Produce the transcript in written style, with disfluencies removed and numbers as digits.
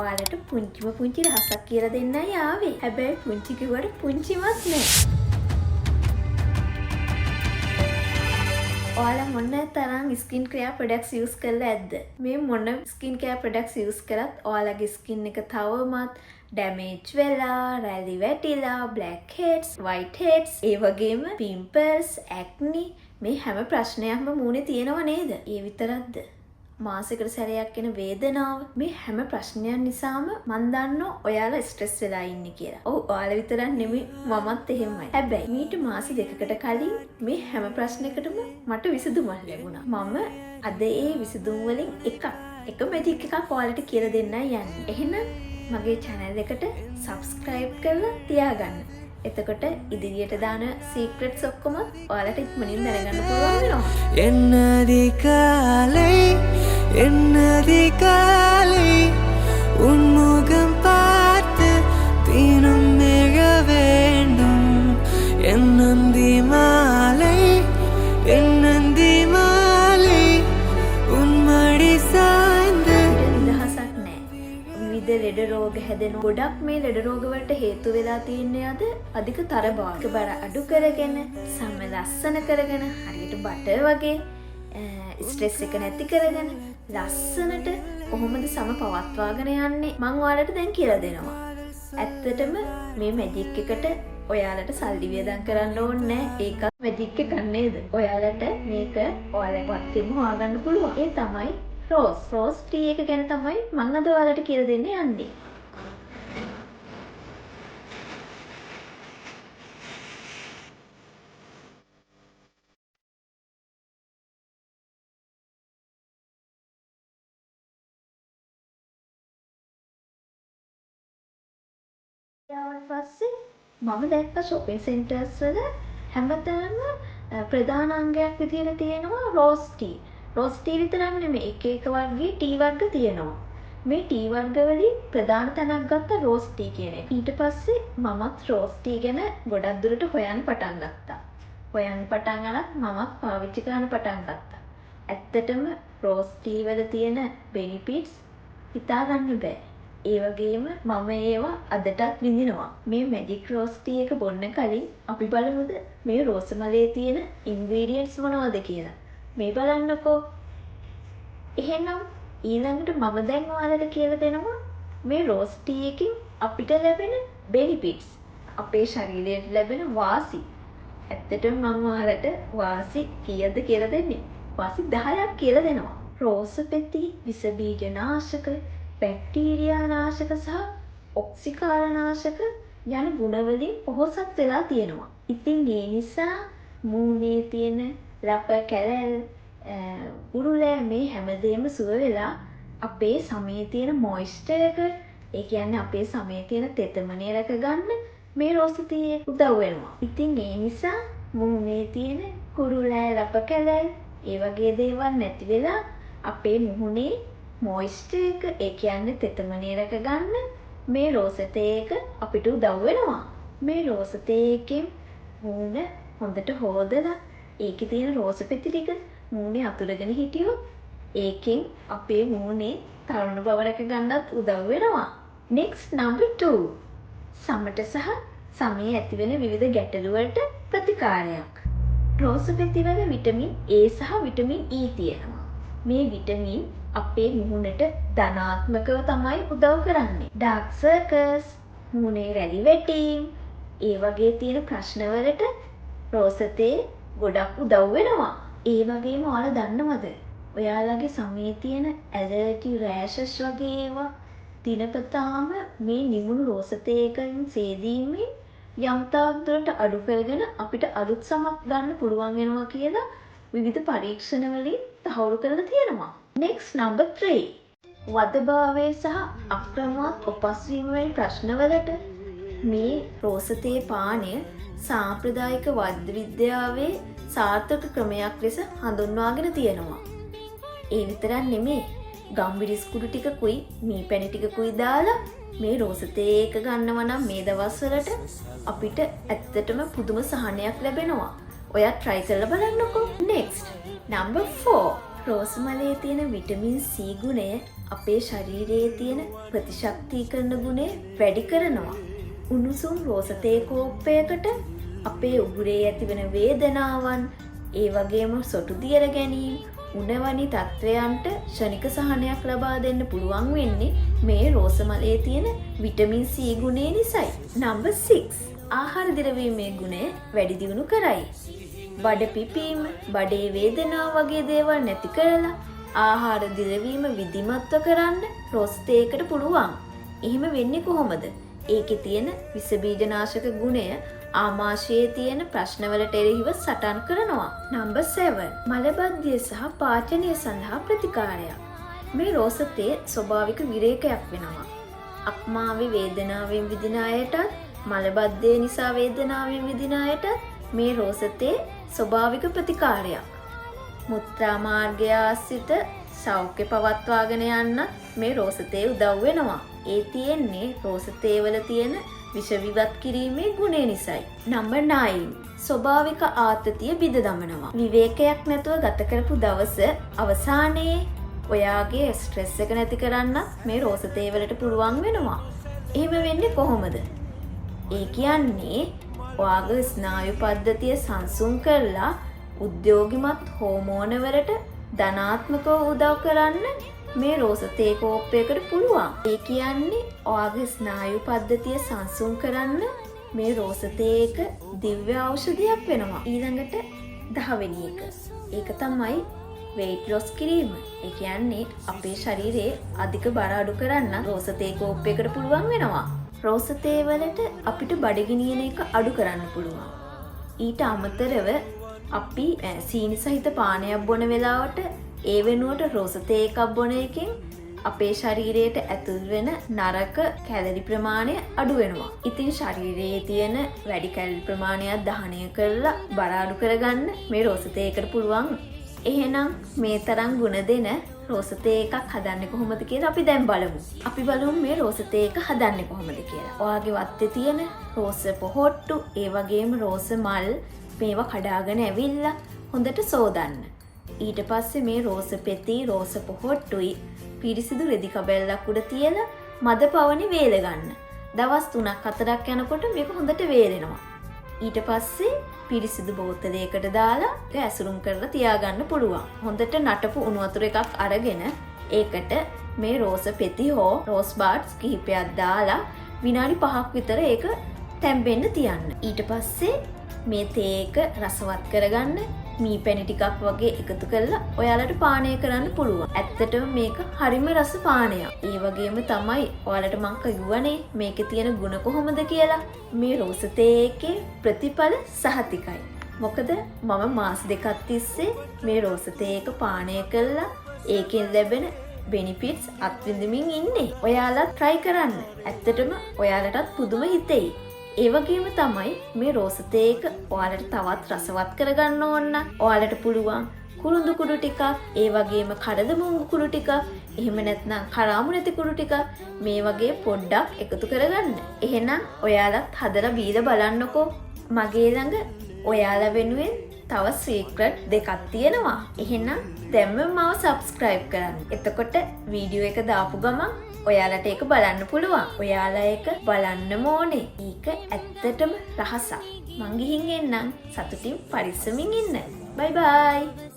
ඔයාලට පුංචි රහසක් කියලා දෙන්නයි ආවේ. හැබැයි පුංචි කිව්වට පුංචිමත් නෑ. ඔයාලා මොන තරම් ස්කින් කෙයාර් ප්‍රොඩක්ට්ස් යූස් කරලා ඇද්ද? මේ මොන ස්කින් කෙයාර් ප්‍රොඩක්ට්ස් යූස් කරත් ඔයාලගේ ස්කින් එක තවමත් ඩැමේජ් වෙලා, රැලි වැටිලා, බ්ලැක් හෙඩ්ස්, වයිට් හෙඩ්ස්, ඒ වගේම පිම්පල්ස්, ඇක්නි මේ හැම ප්‍රශ්නයක්ම මූණේ තියෙනව නේද? ඒ විතරක්ද? මාසෙකට සැරයක් එන වේදනාව මේ හැම ප්‍රශ්නයක් නිසාම මන් දන්නවා ඔයාලා ස්ට්‍රෙස් වෙලා ඉන්නේ කියලා. ඔව් ඔයාලා විතරක් නෙමෙයි මමත් එහෙමයි. හැබැයි මීට මාස දෙකකට කලින් මේ හැම ප්‍රශ්නයකටම මට විසඳුමක් ලැබුණා. මම අද ඒ විසඳුම් වලින් එක මැජික් එකක් ඔයාලට කියලා දෙන්නයි යන්නේ. එහෙනම් මගේ channel එකට subscribe කරලා තියාගන්න. එතකොට ඉදිරියට දාන සීක්‍රට්ස් ඔක්කොම ඔයාලට ඉක්මනින් දැනගන්න පුළුවන් වෙනවා. என்னதி காலை உன்முகம் பார்த்து தினம் மிக வேண்டும் என்னந்தி மாலை உன்மடி சாய்ந்து නිදහසක් නැහැ. විවිධ ලෙඩ රෝග හැදෙන ගොඩක් මේ ලෙඩ රෝග වලට හේතු වෙලා තියන්නේ අද අධික තරබාර. බර අඩු කරගෙන, සම ලස්සන කරගෙන, හරියට බටර් වගේ ස්ට්‍රෙස් එක නැති කරගෙන ලස්සනට කොහොමද සම පවත්වාගෙන යන්නේ මං ඔයාලට දැන් කියලා දෙනවා. ඇත්තටම මේ මැජික් එකට ඔයාලට සල්ලි වියදම් කරන්න ඕනේ නැහැ. ඒකත් මැජික් එකක් නේද? ඔයාලට මේක ඔයාලගේ වත්තේම හොයාගන්න පුළුවන්. ඒ තමයි රෝස් ටී එක ගැන තමයි මං අද ඔයාලට කියලා දෙන්න යන්නේ. පස්සේ මම දැක්ක shopping centers වල හැමතැනම ප්‍රධාන අංගයක් විදියට තියෙනවා රෝස් ටී. රෝස් ටී විතරක් නෙමෙයි එක වර්ගයේ ටී වර්ග තියෙනවා. මේ ටී වර්ග වලින් ප්‍රධාන තැනක් ගත්ත රෝස් ටී කියන එක. ඊට පස්සේ මමත් රෝස් ටී ගැන ගොඩක් දුරට හොයන්න පටන් ගත්තා. මමත් පාවිච්චි කරන්න පටන් ගත්තා. ඇත්තටම රෝස් ටී වල තියෙන benefits හිතා ගන්න බෑ. ඒ වගේම මම ඒවා අදටත් විඳිනවා. මේ මැජික් රෝස් ටී එක බොන්න කලින් අපි බලමුද මේ රෝස මලේ තියෙන ඉන්ග්‍රීඩියන්ට්ස් මොනවද කියලා. මේ බලන්නකෝ. එහෙනම් ඊළඟට මම දැන් ඔයාලට කියලා දෙනවා මේ රෝස් ටී එකෙන් අපිට ලැබෙන බෙනිෆිට්ස්. අපේ ශරීරයට ලැබෙන වාසි. ඇත්තටම මම ඔයාලට වාසි කීයද කියලා දෙන්නේ. වාසි 10ක් කියලා දෙනවා. රෝස පෙති, විස බීජ නාශක, බැක්ටීරියා නාශක සහ ඔක්සිකාර නාශක යන ගුණවලින් පොහොසත් වෙලා තියෙනවා. ඉතින් ඒ නිසා මූණේ තියෙන ලප කැලල් උරුලෑ මේ හැමදේම සුව වෙලා අපේ සමේ තියෙන මොයිස්චර් එක, ඒ කියන්නේ අපේ සමේ තියෙන තෙතමනය රැක ගන්න මේ රෝස ටී එක උදව් වෙනවා. ඉතින් ඒ නිසා මූණේ තියෙන කුරුලෑ ලප කැලල් ඒ වගේ දේවල් නැති වෙලා අපේ මුහුණේ මොයිස්චර් එක, ඒ කියන්නේ තෙතමනය රැක ගන්න මේ රෝස තේ එක අපිට උදව් වෙනවා. මේ රෝස තේ එකෙන් මූණ හොඳට හොදලා ඒකේ තියෙන රෝස පෙති ටික මූණේ අතුරගෙන හිටියොත් ඒකෙන් අපේ මූණේ තරුණ බව රැක ගන්නත් උදව් වෙනවා. next number 2 සමට සහ සමේ ඇතිවෙන විවිධ ගැටලු වලට ප්‍රතිකාරයක්. රෝස පෙති වල විටමින් A සහ විටමින් E තියෙනවා. මේ විටමින් අපේ මුහුණට ධනාත්මකව තමයි උදව් කරන්නේ. ඩාර්ක් සර්කල්ස්, මුහුණේ රැලි වැටීම්, ඒ වගේ තියෙන ප්‍රශ්න වලට රෝස තේ ගොඩක් උදව් වෙනවා. ඒ වගේම ඔයාලා දන්නවද? ඔයාලගේ සමේ තියෙන ඇලර්ජි, රෑෂස් වගේ ඒවා දිනපතාම මේ නිමුණු රෝස තේ එකෙන් සේදීමෙන් යම් තාක් දුරට අඩු කරගෙන අපිට අලුත් සමක් ගන්න පුළුවන් වෙනවා කියලා විවිධ පරීක්ෂණ වලින් තහවුරු කරලා තියෙනවා. next number 3 වදභාවය සහ අක්‍රමවත් උපස් වීම වැනි ප්‍රශ්නවලට මේ රෝස තේ පානය සාම්ප්‍රදායික වෛද්‍ය විද්‍යාවේ සාර්ථක ක්‍රමයක් ලෙස හඳුන්වාගෙන තියෙනවා. ඒ විතරක් නෙමෙයි, ගම්බිරිස් කුඩු ටිකකුයි මී පැණි ටිකකුයි දාලා මේ රෝස තේ එක ගන්නවා නම් මේ දවස්වලට අපිට ඇත්තටම පුදුම සහනයක් ලැබෙනවා. ඔයා try කරලා බලන්නකෝ. next number 4 රෝස් මලේ තියෙන විටමින් C ගුණය අපේ ශරීරයේ තියෙන ප්‍රතිශක්තිකරණ ගුණය වැඩි කරනවා. උණුසුම් රෝස තේ කෝප්පයකට අපේ උගුරේ ඇතිවන වේදනාවන්, ඒ වගේම සොටු දියර ගැනීම, උණවැනි තත්ත්වයන්ට ක්ෂණික සහනයක් ලබා දෙන්න පුළුවන් වෙන්නේ මේ රෝස මලේ තියෙන විටමින් C ගුණය නිසායි. නම්බර් 6. ආහාර දිරවීමේ ගුණය වැඩි දියුණු කරයි. බඩ පිපීම, බඩේ වේදනාව වගේ දේවල් නැති කරලා ආහාර දිරවීම විධිමත්ව කරන්න රෝස් තේකට පුළුවන්. එහෙම වෙන්නේ කොහොමද? ඒකේ තියෙන විස බීජනාශක ගුණය ආමාශයේ තියෙන ප්‍රශ්නවලට එරෙහිව සටන් කරනවා. නම්බර් 7. මලබද්ධය සහ පාචනය සඳහා ප්‍රතිකාරයක්. මේ රෝස තේ ස්වභාවික විරේකයක් වෙනවා. අක්මාවේ වේදනාවෙන් විඳින අයටත්, මලබද්ධය නිසා වේදනාවෙන් විඳින අයටත් මේ රෝස තේ ස්වභාවික ප්‍රතිකාරයක්. මුත්‍රා මාර්ගය ආශ්‍රිත සෞඛ්‍ය පවත්වාගෙන යන්න මේ රෝස තේ උදව් වෙනවා. ඒ තියෙන්නේ රෝස තේ වල තියෙන විෂ විවත් කිරීමේ ගුණය නිසායි. නම්බර් 9. ස්වභාවික ආතතිය බිඳ දමනවා. විවේකයක් නැතුව ගත කරපු දවස අවසානයේ ඔයාගේ ස්ට්‍රෙස් එක නැති කරන්න මේ රෝස තේ වලට පුළුවන් වෙනවා. එහෙම වෙන්නේ කොහොමද? ඒ කියන්නේ ඔයාගේ ස්නායු පද්ධතිය සංසුන් කරලා උද්‍යෝගිමත් හෝමෝන වලට ධනාත්මකව උදව් කරන්න මේ රෝස තේ කෝප්පයකට පුළුවන්. ඒ කියන්නේ ඔයාගේ ස්නායු පද්ධතිය සංසුන් කරන්න මේ රෝස තේ එක දිව්‍ය ඖෂධයක් වෙනවා. ඊළඟට 10 වෙනි එක. ඒක තමයි weight loss කිරීම. ඒ කියන්නේ අපේ ශරීරයේ අධික බර අඩු කරන්න රෝස තේ කෝප්පයකට පුළුවන් වෙනවා. රෝස තේ වලට අපිට බඩගිනියන එක අඩු කරන්න පුළුවන්. ඊට අමතරව අපි සීනි සහිත පානයක් බොන වෙලාවට ඒ වෙනුවට රෝස තේ එකක් බොන එකෙන් අපේ ශරීරයට ඇතුල් වෙන නරක කැලරි ප්‍රමාණය අඩු වෙනවා. ඉතින් ශරීරයේ තියෙන වැඩි කැලරි ප්‍රමාණයක් දහනය කරලා බර අඩු කරගන්න මේ රෝස තේ එකට පුළුවන්. එහෙනම් මේ තරම් ගුණ දෙන රෝස තේ එකක් හදන්නේ කොහොමද කියලා අපි දැන් බලමු. අපි බලමු මේ රෝස තේ එක හදන්නේ කොහොමද කියලා. ඔයාගේ වත්තේ තියෙන රෝස පොහොට්ටු, ඒ වගේම රෝස මල් මේවා කඩාගෙන ඇවිල්ලා හොඳට සෝදන්න. ඊට පස්සේ මේ රෝස පෙති, රෝස පොහොට්ටුයි පිරිසිදු රෙදි කබැල්ලක් උඩ තියලා මද පවණි වේල ගන්න. දවස් 3-4ක් යනකොට මේක හොඳට වේලෙනවා. ඊට පස්සේ පිරිසිදු බෝතලයකට දාලා ඇසුරුම් කරලා තියාගන්න පුළුවන්. හොඳට නටපු උණු වතුර එකක් අරගෙන ඒකට මේ රෝස පෙති හෝ රෝස් බාඩ්ස් කිහිපයක් දාලා විනාඩි 5ක් විතර ඒක තැම්බෙන්න තියන්න. ඊට පස්සේ මේ තේ එක රසවත් කරගන්න මී පැණි ටිකක් වගේ එකතු කරලා ඔයාලට පානය කරන්න පුළුවන්. ඇත්තටම මේක හරිම රස පානයක්. ඒ වගේම තමයි ඔයාලට මං කිව්වනේ මේකේ තියෙන ගුණ කොහොමද කියලා. මේ රෝස තේ එකේ ප්‍රතිඵල සහතිකයි. මොකද මම මාස 2ක් තිස්සේ මේ රෝස තේ එක පානය කළා. ඒකෙන් ලැබෙන benefits අත්විඳින්මින් ඉන්නේ. ඔයාලා try කරන්න. ඇත්තටම ඔයාලටත් පුදුම හිතෙයි. ඒ වගේම තමයි මේ රෝස තේ එක ඔයාලට තවත් රසවත් කරගන්න ඕන නම් ඔයාලට පුළුවන් කුරුඳු කුඩු ටිකක්, ඒ වගේම කඩද මුංගු කුඩු ටිකක්, එහෙම නැත්නම් කරාමු නැති කුඩු ටිකක් මේ වගේ පොඩ්ඩක් එකතු කරගන්න. එහෙනම් ඔයාලත් හදලා බීලා බලන්නකෝ. මගේ ළඟ ඔයාලා වෙනුවෙන් තව සීක්‍රට් දෙකක් තියෙනවා. එහෙනම් දැන්ම මාව subscribe කරන්න. එතකොට වීඩියෝ එක දාපු ගමන් ඔයාලට ඒක බලන්න පුළුවන්. ඔයාලා ඒක බලන්නම ඕනේ. ඒක ඇත්තටම රහසක්. මං ගිහින් එන්නම්. සතුටින් පරිස්සමින් ඉන්න. බයි බයි.